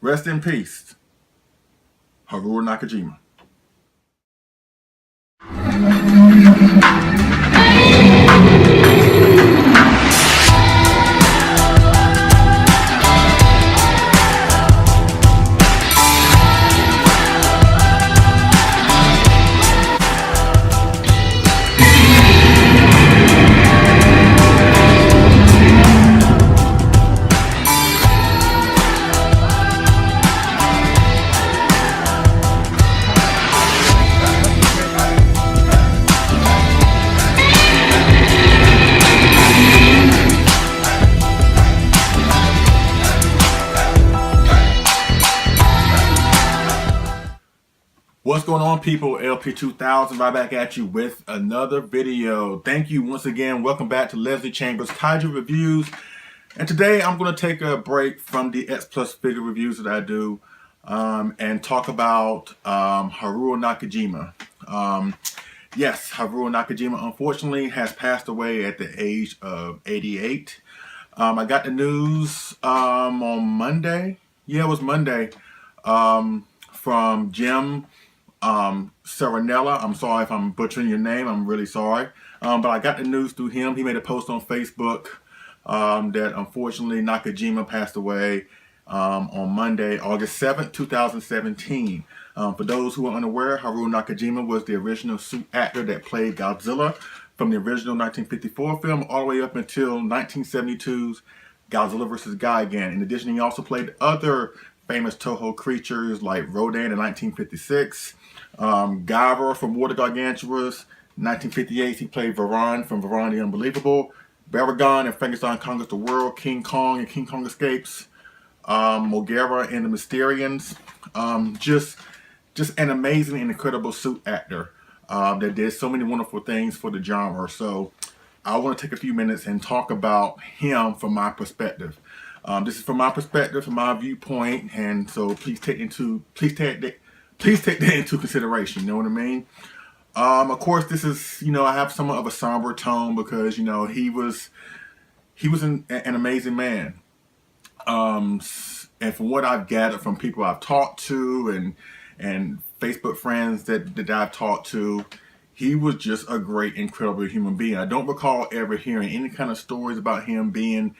Rest in peace, Haruo Nakajima. What's going on, people? LP2000 right back at you with another video. Thank you once again. Welcome back to Leslie Chambers Kaiju Reviews. And today I'm going to take a break from the X Plus figure reviews that I do and talk about Haruo Nakajima. Yes, Haruo Nakajima unfortunately has passed away at the age of 88. I got the news on Monday. Yeah, it was Monday from Jim Serenella. I'm sorry if I'm butchering your name. I'm really sorry. But I got the news through him. He made a post on Facebook that unfortunately Nakajima passed away on Monday, August 7th, 2017. For those who are unaware, Haruo Nakajima was the original suit actor that played Godzilla from the original 1954 film all the way up until 1972's Godzilla vs. Gigan. In addition, he also played other famous Toho creatures like Rodan in 1956, Gyra from Water Gargantuas. 1958, he played Varan from Varan the Unbelievable, Baragon and Frankenstein Conquers the World, King Kong and King Kong Escapes, Mogera and the Mysterians. Just an amazing and incredible suit actor that did so many wonderful things for the genre. So I want to take a few minutes and talk about him from my perspective. This is from my perspective, from my viewpoint, and so please take that into consideration. You know what I mean? Of course, this is, I have somewhat of a somber tone because he was an amazing man. And from what I've gathered from people I've talked to and Facebook friends that I've talked to, he was just a great, incredible human being. I don't recall ever hearing any kind of stories about him being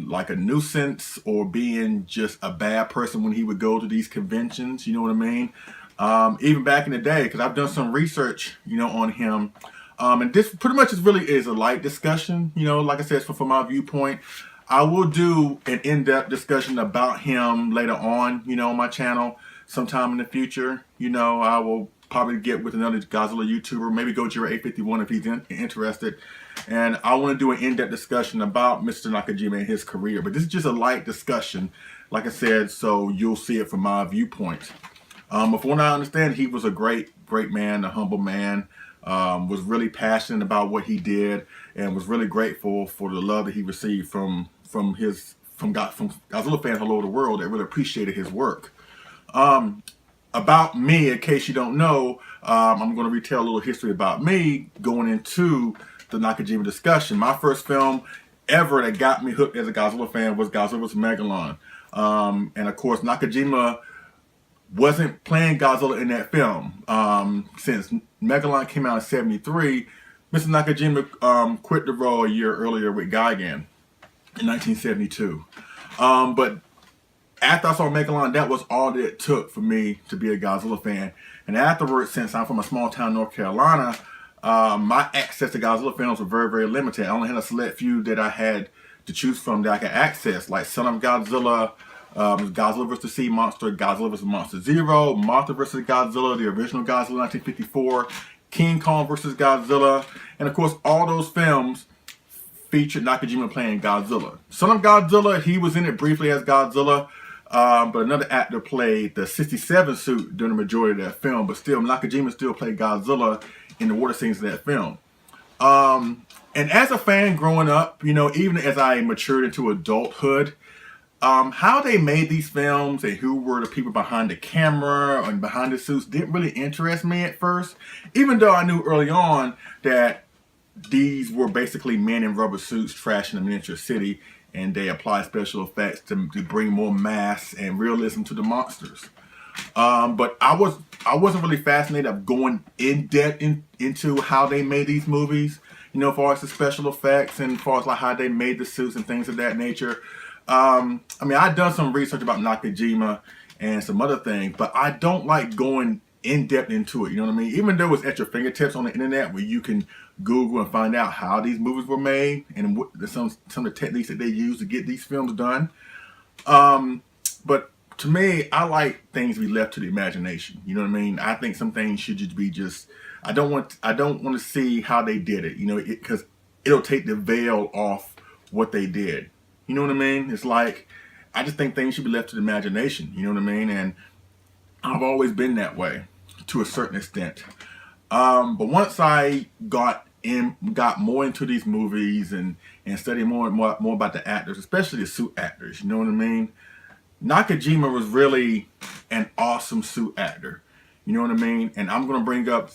like a nuisance or being just a bad person when he would go to these conventions. You know what I mean? Even back in the day, because I've done some research, on him. And this pretty much really is a light discussion. Like I said, from my viewpoint. I will do an in-depth discussion about him later on, on my channel sometime in the future. I will probably get with another Godzilla YouTuber, maybe Gojira851 if he's interested. And I want to do an in-depth discussion about Mr. Nakajima and his career. But this is just a light discussion, like I said, so you'll see it from my viewpoint. But from what I understand, he was a great man, a humble man, was really passionate about what he did, and was really grateful for the love that he received from Godzilla fans all over the world that really appreciated his work. About me, in case you don't know, I'm going to retell a little history about me going into the Nakajima discussion. My first film ever that got me hooked as a Godzilla fan was Godzilla vs. Megalon. And of course, Nakajima wasn't playing Godzilla in that film. Since Megalon came out in '73, Mr. Nakajima quit the role a year earlier with Gigan in 1972. But after I saw Megalon, that was all that it took for me to be a Godzilla fan. And afterwards, since I'm from a small town, North Carolina, my access to Godzilla films were very, very limited. I only had a select few that I had to choose from that I could access, like Son of Godzilla, Godzilla vs. Sea Monster, Godzilla vs. Monster Zero, Mothra vs. Godzilla, the original Godzilla 1954, King Kong vs. Godzilla, and of course all those films featured Nakajima playing Godzilla. Son of Godzilla, he was in it briefly as Godzilla, but another actor played the 67 suit during the majority of that film, but still Nakajima still played Godzilla in the water scenes of that film. And as a fan growing up, even as I matured into adulthood, how they made these films and who were the people behind the camera and behind the suits didn't really interest me at first, even though I knew early on that these were basically men in rubber suits trashing a miniature city. and they apply special effects to bring more mass and realism to the monsters. But I wasn't really fascinated of going in depth into how they made these movies. You know, as far as the special effects and as far as like how they made the suits and things of that nature. I mean, I've done some research about Nakajima and some other things, but I don't like going in depth into it. You know what I mean? Even though it's at your fingertips on the internet, where you can Google and find out how these movies were made and what some of the techniques that they use to get these films done. But to me, I like things to be left to the imagination. You know what I mean? I think some things should just be I don't want to see how they did it. You know, because it'll take the veil off what they did. You know what I mean? It's like, I just think things should be left to the imagination. You know what I mean? And I've always been that way to a certain extent. But once I got more into these movies and studied more about the actors, especially the suit actors. You know what I mean? Nakajima was really an awesome suit actor. You know what I mean? And I'm going to bring up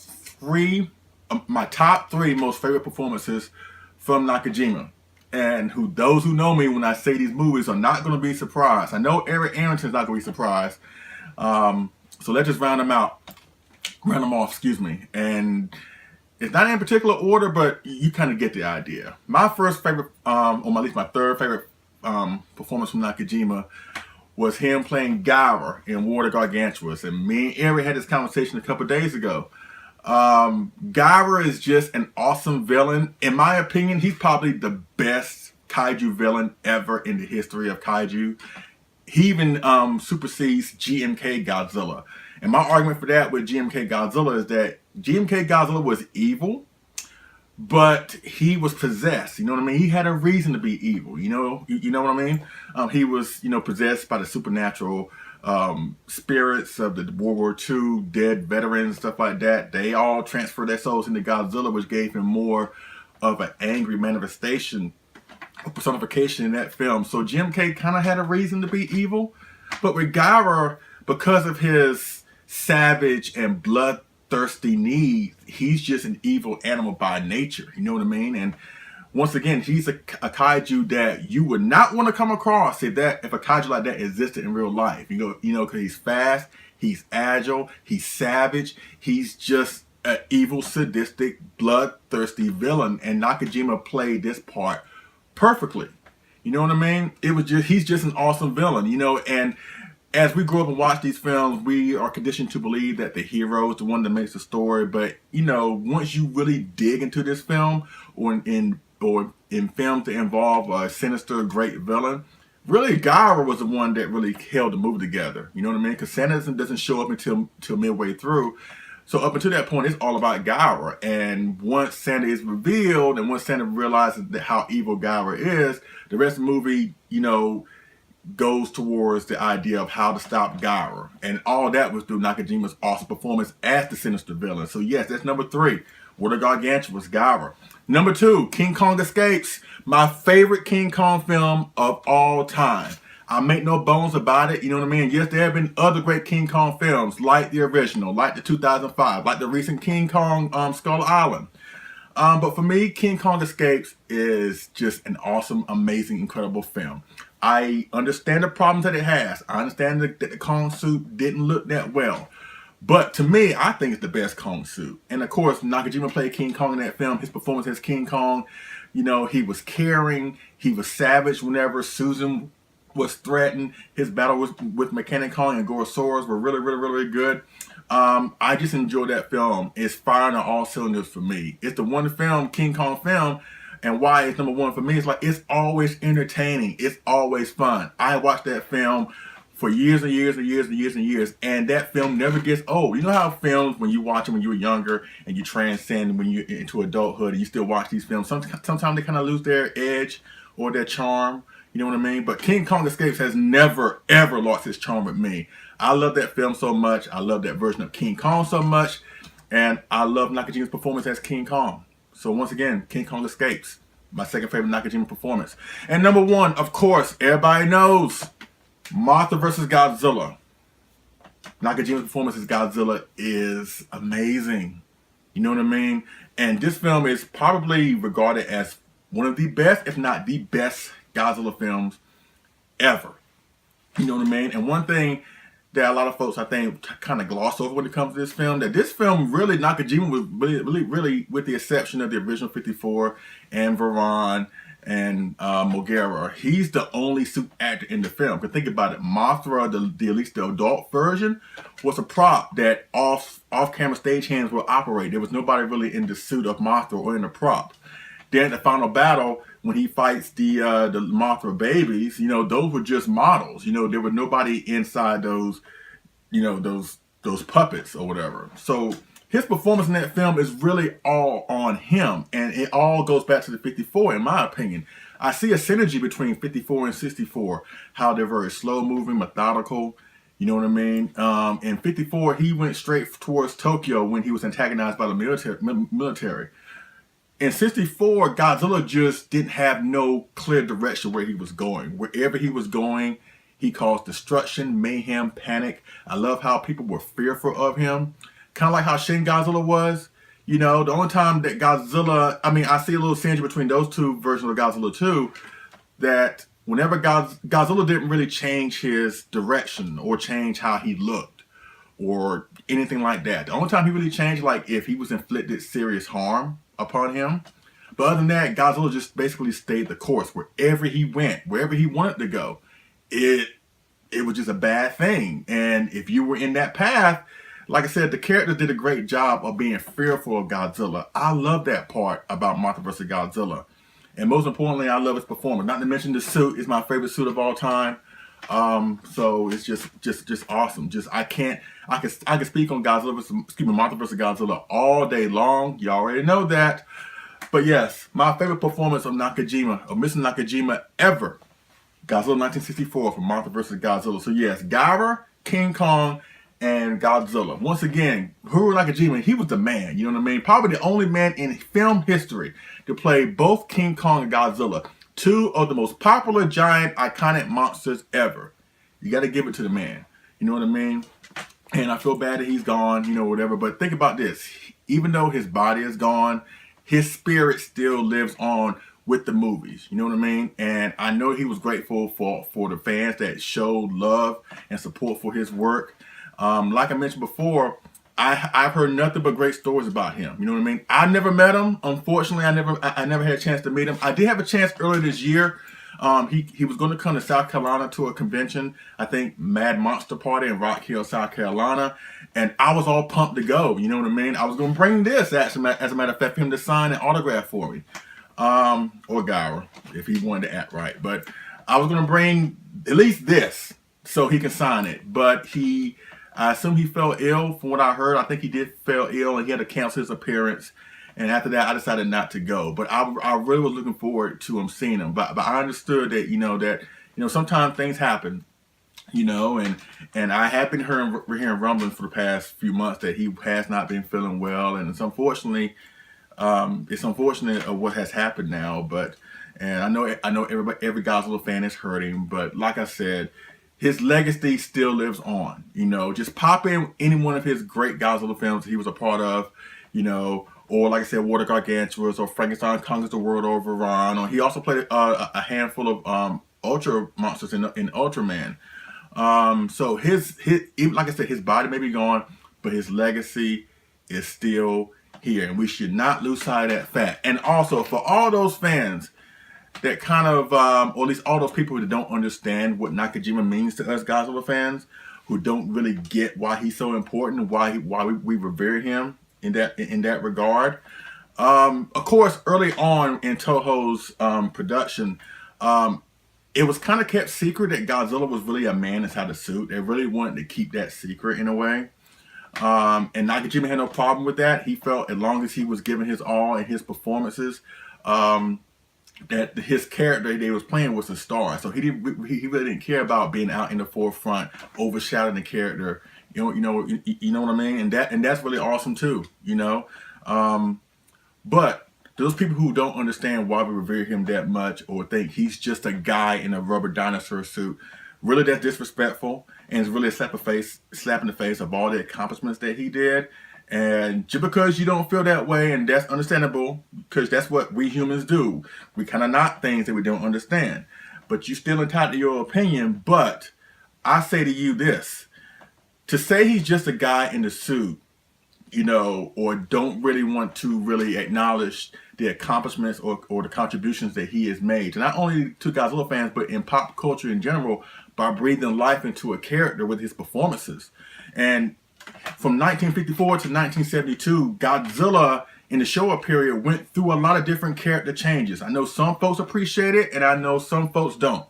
my top three most favorite performances from Nakajima. And those who know me when I say these movies are not going to be surprised. I know Eric Arrington's not going to be surprised. So let's just round them off, excuse me. And it's not in particular order, but you kind of get the idea. My first favorite, or at least my third favorite performance from Nakajima was him playing Gyra in War of the Gargantuous. And me and Eric had this conversation a couple days ago. Gyra is just an awesome villain. In my opinion, he's probably the best kaiju villain ever in the history of kaiju. He even supersedes GMK Godzilla. And my argument for that with GMK Godzilla is that GMK Godzilla was evil, but he was possessed. You know what I mean? He had a reason to be evil. You know what I mean? He was, possessed by the supernatural spirits of the World War II, dead veterans, and stuff like that. They all transferred their souls into Godzilla, which gave him more of an angry manifestation, a personification in that film. So GMK kind of had a reason to be evil. But with Gyra, because of his savage and bloodthirsty needs, he's just an evil animal by nature. You know what I mean? And once again, he's a kaiju that you would not want to come across if a kaiju like that existed in real life. Because he's fast, he's agile, he's savage, he's just an evil, sadistic, bloodthirsty villain. And Nakajima played this part perfectly. You know what I mean? He's just an awesome villain. And as we grow up and watch these films, we are conditioned to believe that the hero is the one that makes the story. But once you really dig into this film, or in films that involve a sinister, great villain, really Gyra was the one that really held the movie together. You know what I mean? Because Sanderson doesn't show up until midway through. So up until that point, it's all about Gyra. And once Santa is revealed, and once Santa realizes how evil Gyra is, the rest of the movie, goes towards the idea of how to stop Gyra. And all that was through Nakajima's awesome performance as the sinister villain. So yes, that's number 3. War of the Gargantuous, Gyra. Number 2, King Kong Escapes. My favorite King Kong film of all time. I make no bones about it, you know what I mean? Yes, there have been other great King Kong films, like the original, like the 2005, like the recent King Kong Skull Island. But for me, King Kong Escapes is just an awesome, amazing, incredible film. I understand the problems that it has. I understand that the Kong suit didn't look that well. But to me, I think it's the best Kong suit. And of course, Nakajima played King Kong in that film. His performance as King Kong, he was caring. He was savage whenever Susan was threatened. His battle with Mechanic Kong and Gorosaurus were really, really, really good. I just enjoyed that film. It's firing on all cylinders for me. It's the one film, King Kong film, and why it's number 1 for me is it's always entertaining. It's always fun. I watched that film for years and years and years and years and years, and that film never gets old. You know how films, when you watch them when you were younger and you transcend when you're into adulthood and you still watch these films, sometimes they kind of lose their edge or their charm. You know what I mean? But King Kong Escapes has never, ever lost its charm with me. I love that film so much. I love that version of King Kong so much. And I love Nakajima's performance as King Kong. So once again, King Kong Escapes. My second favorite Nakajima performance. And number 1, of course, everybody knows, Mothra vs. Godzilla. Nakajima's performance as Godzilla is amazing. You know what I mean? And this film is probably regarded as one of the best, if not the best, Godzilla films ever. You know what I mean? And one thing that a lot of folks, I think, kind of gloss over when it comes to this film, that this film really, Nakajima was really, with the exception of the original 54 and Varan and Mogera, he's the only suit actor in the film. Because think about it, Mothra, at least the adult version, was a prop that off-camera stagehands will operate. There was nobody really in the suit of Mothra or in the prop. Then the final battle, when he fights the Mothra babies, you know, those were just models. You know, there was nobody inside those, you know, those puppets or whatever. So his performance in that film is really all on him, and it all goes back to the 54, in my opinion. I see a synergy between 54 and 64, how they're very slow-moving, methodical. You know what I mean? In 54, he went straight towards Tokyo when he was antagonized by the military. In 64, Godzilla just didn't have no clear direction where he was going. Wherever he was going, he caused destruction, mayhem, panic. I love how people were fearful of him. Kind of like how Shin Godzilla was. You know, the only time that Godzilla, I mean, I see a little synergy between those two versions of Godzilla too, that whenever Godzilla didn't really change his direction or change how he looked or anything like that. The only time he really changed, like if he was inflicted serious harm upon him. But other than that, Godzilla just basically stayed the course. Wherever he went, wherever he wanted to go, it was just a bad thing. And if you were in that path, like I said, the character did a great job of being fearful of Godzilla. I love that part about Mothra vs. Godzilla. And most importantly, I love his performance. Not to mention the suit is my favorite suit of all time. So it's just awesome. I can speak on Mothra vs. Godzilla all day long. You already know that. But yes, my favorite performance of Nakajima, of Mr. Nakajima ever, Godzilla 1964 from Mothra vs. Godzilla. So yes, Gyra, King Kong, and Godzilla. Once again, Haruo Nakajima, he was the man. You know what I mean? Probably the only man in film history to play both King Kong and Godzilla. Two of the most popular, giant, iconic monsters ever. You got to give it to the man. You know what I mean? And I feel bad that he's gone, you know, whatever. But think about this. Even though his body is gone, his spirit still lives on with the movies. You know what I mean? And I know he was grateful for the fans that showed love and support for his work. Like I mentioned before, I've heard nothing but great stories about him. You know what I mean? I never met him. Unfortunately, I never had a chance to meet him. I did have a chance earlier this year. He was going to come to South Carolina to a convention, I think Mad Monster Party in Rock Hill, South Carolina, and I was all pumped to go. You know what I mean? I was going to bring this, as a matter of fact, for him to sign an autograph for me, or Gyra, if he wanted to act right. But I was going to bring at least this so he can sign it. But I assume he fell ill. From what I heard, I think he did fell ill, and he had to cancel his appearance. And after that, I decided not to go. But I really was looking forward to him seeing him. But I understood that sometimes things happen, and I have been hearing rumblings for the past few months that he has not been feeling well, and it's unfortunate of what has happened now. And I know every Godzilla fan is hurting, but like I said, his legacy still lives on. Just pop in any one of his great Godzilla films he was a part of, or like I said, Water Gargantuous, or Frankenstein Conquers the World over Ron. Or he also played a handful of Ultra monsters in Ultraman. So even like I said, his body may be gone, but his legacy is still here, and we should not lose sight of that fact. And also, for all those fans that kind of, or at least all those people that don't understand what Nakajima means to us Godzilla fans, who don't really get why he's so important, why we revere him in that regard. Of course, early on in Toho's production, it was kind of kept secret that Godzilla was really a man inside a suit. They really wanted to keep that secret in a way. And Nakajima had no problem with that. He felt as long as he was giving his all in his performances, that his character they was playing was a star. So he really didn't care about being out in the forefront, overshadowing the character. You know what I mean? And that's really awesome too. But those people who don't understand why we revere him that much, or think he's just a guy in a rubber dinosaur suit, really that's disrespectful, and it's really a slap in the face of all the accomplishments that he did. And just because you don't feel that way, and that's understandable, because that's what we humans do. We kind of knock things that we don't understand. But you still entitled to your opinion. But I say to you this, to say he's just a guy in the suit, or don't really want to really acknowledge the accomplishments or the contributions that he has made, to not only to Godzilla fans, but in pop culture in general, by breathing life into a character with his performances. And from 1954 to 1972, Godzilla in the Showa period went through a lot of different character changes. I know some folks appreciate it, and I know some folks don't.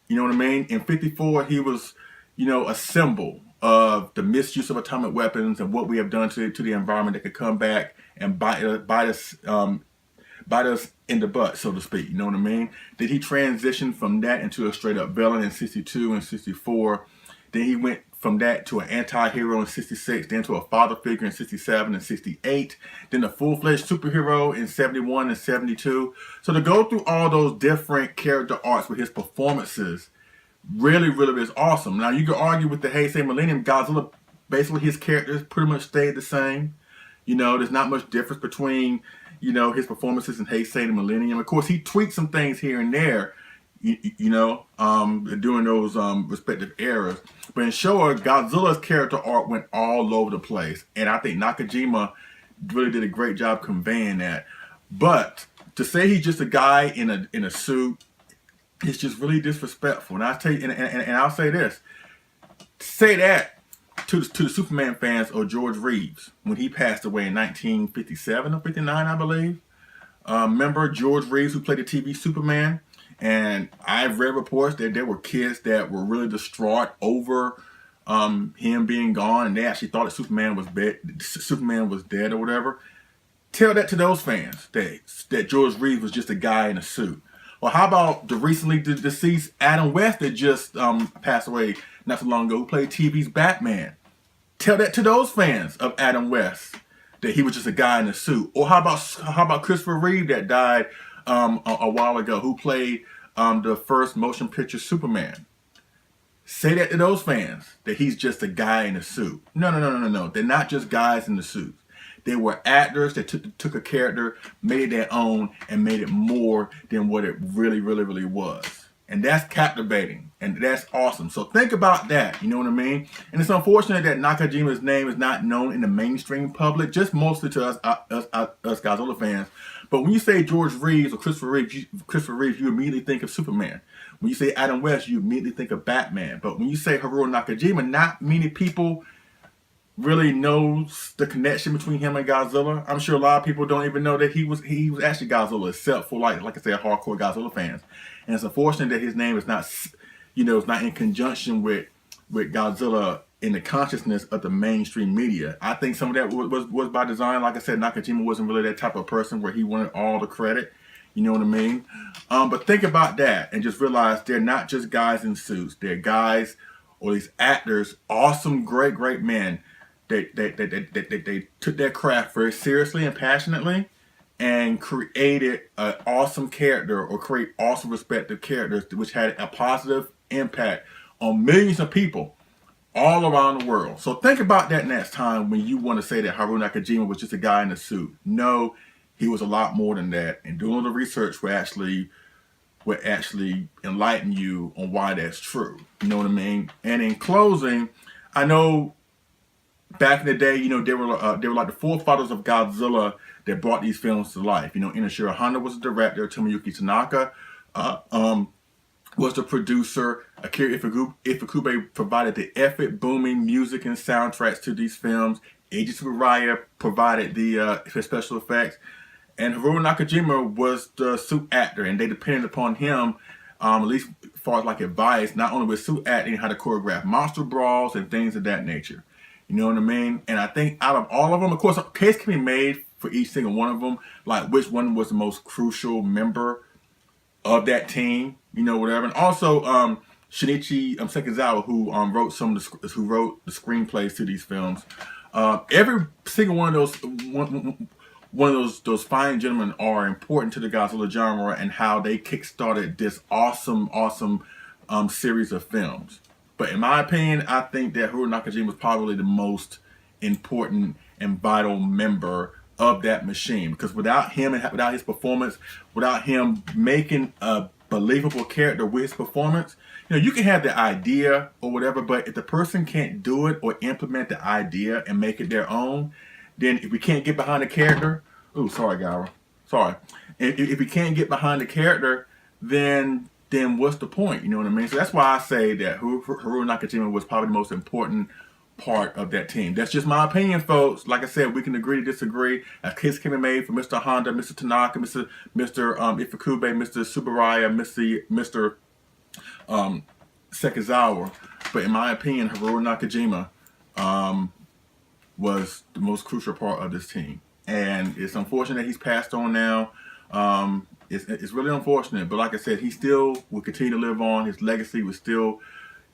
You know what I mean? In 54, he was, a symbol of the misuse of atomic weapons and what we have done to the environment that could come back and bite us in the butt, so to speak. You know what I mean? Then he transitioned from that into a straight up villain in 62 and 64. Then he went from that to an anti-hero in 66, then to a father figure in 67 and 68, then a full-fledged superhero in 71 and 72. So to go through all those different character arcs with his performances really, really is awesome. Now, you could argue with the Heisei Millennium, Godzilla, basically his characters pretty much stayed the same. There's not much difference between, his performances in Heisei and Millennium. Of course, he tweaked some things here and there, during those respective eras. But in Showa, Godzilla's character arc went all over the place. And I think Nakajima really did a great job conveying that. But to say he's just a guy in a suit, it's just really disrespectful. And I tell you, and I'll say this: say that to the Superman fans or George Reeves when he passed away in 1957 or 59, I believe. Remember George Reeves, who played the TV Superman? And I've read reports that there were kids that were really distraught over him being gone, and they actually thought that Superman was dead or whatever. Tell that to those fans that George Reeves was just a guy in a suit. Or how about the recently deceased Adam West that just passed away not so long ago, who played TV's Batman? Tell that to those fans of Adam West, that he was just a guy in a suit. Or how about Christopher Reeve that died a while ago, who played the first motion picture Superman? Say that to those fans, that he's just a guy in a suit. No. They're not just guys in the suits. They were actors that took a character, made it their own, and made it more than what it really, really, really was. And that's captivating, and that's awesome. So think about that, you know what I mean? And it's unfortunate that Nakajima's name is not known in the mainstream public, just mostly to us Godzilla fans. But when you say George Reeves or Christopher Reeves, you immediately think of Superman. When you say Adam West, you immediately think of Batman. But when you say Haruo Nakajima, not many people really knows the connection between him and Godzilla. I'm sure a lot of people don't even know that he was actually Godzilla, except for like I said, hardcore Godzilla fans. And it's unfortunate that his name is not, is not in conjunction with Godzilla in the consciousness of the mainstream media. I think some of that was by design. Like I said, Nakajima wasn't really that type of person where he wanted all the credit. You know what I mean? But think about that and just realize they're not just guys in suits. They're guys or these actors, awesome, great men. They took their craft very seriously and passionately and created an awesome character or create awesome respective characters which had a positive impact on millions of people all around the world. So think about that next time when you want to say that Haruo Nakajima was just a guy in a suit. No, he was a lot more than that. And doing the research will actually enlighten you on why that's true. You know what I mean? And in closing, I know back in the day, they were like the forefathers of Godzilla that brought these films to life. Inoshiro Honda was the director. Tomoyuki Tanaka was the producer. Akira Ifukube provided the epic, booming music and soundtracks to these films. Eiji Tsuburaya provided the special effects. And Haruo Nakajima was the suit actor, and they depended upon him, at least as far as like advice, not only with suit acting, how to choreograph monster brawls and things of that nature. You know what I mean? And I think out of all of them, of course, a case can be made for each single one of them, like which one was the most crucial member of that team, whatever. And also, Shinichi Sekizawa, who wrote the screenplays to these films. Every single one of those fine gentlemen are important to the Godzilla genre and how they kickstarted this awesome series of films. But in my opinion, I think that Haruo Nakajima was probably the most important and vital member of that machine. Because without him and without his performance, without him making a believable character with his performance, you can have the idea or whatever, but if the person can't do it or implement the idea and make it their own, then if we can't get behind the character, sorry, Gara, sorry. If we can't get behind the character, then what's the point? You know what I mean? So that's why I say that Haruo Nakajima was probably the most important part of that team. That's just my opinion, folks. Like I said, we can agree to disagree. A case can be made for Mr. Honda, Mr. Tanaka, Mr. Ifukube, Mr. Tsuburaya, Mr. Sekizawa. But in my opinion, Haruo Nakajima was the most crucial part of this team. And it's unfortunate he's passed on now. It's really unfortunate. But like I said, he still will continue to live on. His legacy will still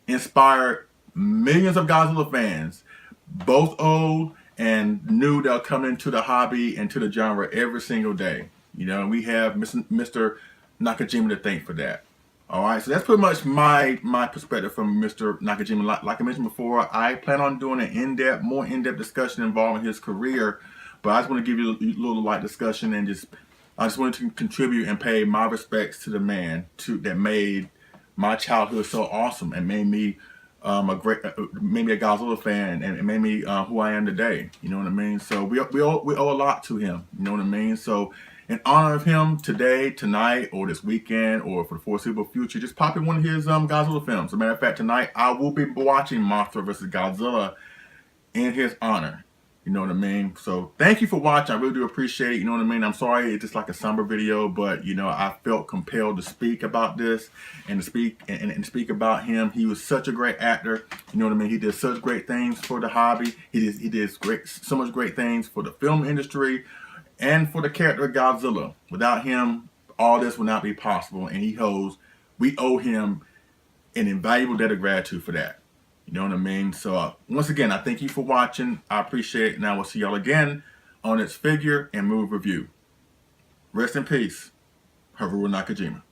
inspire millions of Godzilla fans, both old and new, that'll come into the hobby and to the genre every single day. And we have Mr. Nakajima to thank for that. All right, so that's pretty much my perspective from Mr. Nakajima. Like I mentioned before, I plan on doing an more in-depth discussion involving his career, but I just want to give you a little light discussion and I just wanted to contribute and pay my respects to the man that made my childhood so awesome and made me made me a Godzilla fan and made me who I am today. You know what I mean? So we owe a lot to him. You know what I mean? So in honor of him, today, tonight, or this weekend, or for the foreseeable future, just pop in one of his Godzilla films. As a matter of fact, tonight I will be watching Mothra vs. Godzilla in his honor. You know what I mean? So thank you for watching. I really do appreciate it. You know what I mean? I'm sorry it's just like a somber video, but I felt compelled to speak about this and to speak about him. He was such a great actor. You know what I mean? He did such great things for the hobby. He did so much great things for the film industry and for the character of Godzilla. Without him, all this would not be possible. And we owe him an invaluable debt of gratitude for that. You know what I mean? So once again, I thank you for watching. I appreciate it. And I will see y'all again on its figure and move review. Rest in peace, Haruo Nakajima.